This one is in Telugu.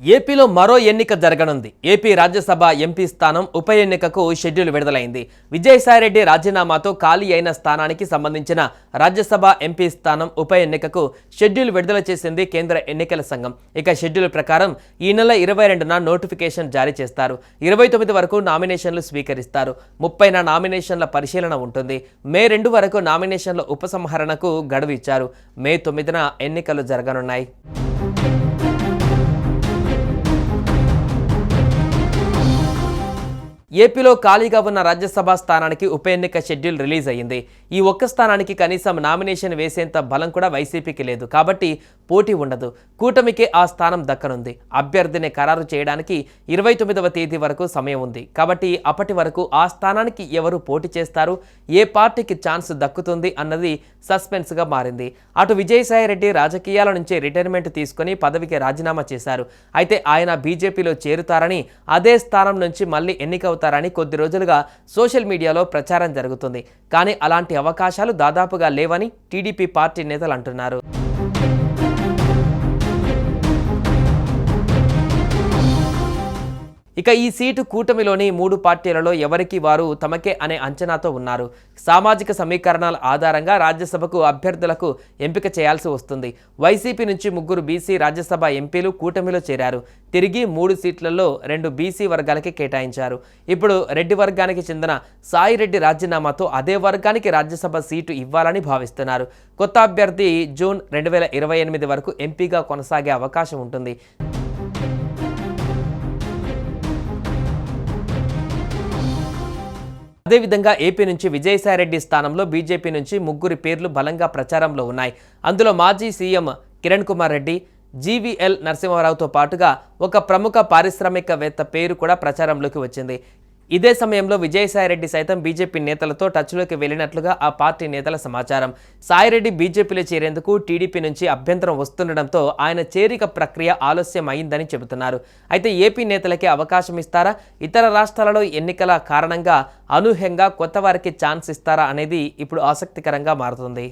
ఏపీలో మరో ఎన్నిక జరగనుంది. ఏపీ రాజ్యసభ ఎంపీ స్థానం ఉప ఎన్నికకు షెడ్యూల్ విడుదలైంది. విజయసాయిరెడ్డి రాజీనామాతో ఖాళీ అయిన స్థానానికి సంబంధించిన రాజ్యసభ ఎంపీ స్థానం ఉప ఎన్నికకు షెడ్యూల్ విడుదల చేసింది కేంద్ర ఎన్నికల సంఘం. ఇక షెడ్యూల్ ప్రకారం ఈ నెల 22న నోటిఫికేషన్ జారీ చేస్తారు. 29 వరకు నామినేషన్లు స్వీకరిస్తారు. 30న నామినేషన్ల పరిశీలన ఉంటుంది. మే 2 వరకు నామినేషన్ల ఉపసంహరణకు గడువు ఇచ్చారు. మే 9న ఎన్నికలు జరగనున్నాయి. ఏపీలో ఖాళీగా ఉన్న రాజ్యసభ స్థానానికి ఉప ఎన్నిక షెడ్యూల్ రిలీజ్ అయ్యింది. ఈ ఒక్క స్థానానికి కనీసం నామినేషన్ వేసేంత బలం కూడా వైసీపీకి లేదు. కాబట్టి పోటీ ఉండదు. కూటమికే ఆ స్థానం దక్కనుంది. అభ్యర్థిని ఖరారు చేయడానికి 29వ తేదీ వరకు సమయం ఉంది. కాబట్టి అప్పటి వరకు ఆ స్థానానికి ఎవరు పోటీ చేస్తారు, ఏ పార్టీకి ఛాన్స్ దక్కుతుంది అన్నది సస్పెన్స్గా మారింది. అటు విజయసాయిరెడ్డి రాజకీయాల నుంచి రిటైర్మెంట్ తీసుకుని పదవికి రాజీనామా చేశారు. అయితే ఆయన బీజేపీలో చేరుతారని, అదే స్థానం నుంచి మళ్ళీ ఎన్నికవుతారని కొద్ది రోజులుగా సోషల్ మీడియాలో ప్రచారం జరుగుతుంది. కానీ అలాంటి అవకాశాలు దాదాపుగా లేవని టీడీపీ పార్టీ నేతలు అంటున్నారు. ఇక ఈ సీటు కూటమిలోని 3 పార్టీలలో ఎవరికి వారు తమకే అనే అంచనాతో ఉన్నారు. సామాజిక సమీకరణాల ఆధారంగా రాజ్యసభకు అభ్యర్థులకు ఎంపిక చేయాల్సి వస్తుంది. వైసీపీ నుంచి 3 బీసీ రాజ్యసభ ఎంపీలు కూటమిలో చేరారు. తిరిగి 3 సీట్లలో 2 బీసీ వర్గాలకి కేటాయించారు. ఇప్పుడు రెడ్డి వర్గానికి చెందిన సాయిరెడ్డి రాజీనామాతో అదే వర్గానికి రాజ్యసభ సీటు ఇవ్వాలని భావిస్తున్నారు. కొత్త అభ్యర్థి జూన్ 2028 వరకు ఎంపీగా కొనసాగే అవకాశం ఉంటుంది. అదేవిధంగా ఏపీ నుంచి విజయసాయిరెడ్డి స్థానంలో బీజేపీ నుంచి 3 పేర్లు బలంగా ప్రచారంలో ఉన్నాయి. అందులో మాజీ సీఎం కిరణ్ కుమార్ రెడ్డి, జీవీఎల్ నరసింహారావుతో పాటుగా ఒక ప్రముఖ పారిశ్రామికవేత్త పేరు కూడా ప్రచారంలోకి వచ్చింది. ఇదే సమయంలో విజయసాయిరెడ్డి సైతం బీజేపీ నేతలతో టచ్లోకి వెళ్లినట్లుగా ఆ పార్టీ నేతల సమాచారం. సాయిరెడ్డి బీజేపీలో చేరేందుకు టీడీపీ నుంచి అభ్యంతరం వస్తుండటంతో ఆయన చేరిక ప్రక్రియ ఆలస్యం అయిందని చెబుతున్నారు. అయితే ఏపీ నేతలకే అవకాశం ఇస్తారా, ఇతర రాష్ట్రాలలో ఎన్నికల కారణంగా అనూహ్యంగా కొత్త వారికి ఛాన్స్ ఇస్తారా అనేది ఇప్పుడు ఆసక్తికరంగా మారుతుంది.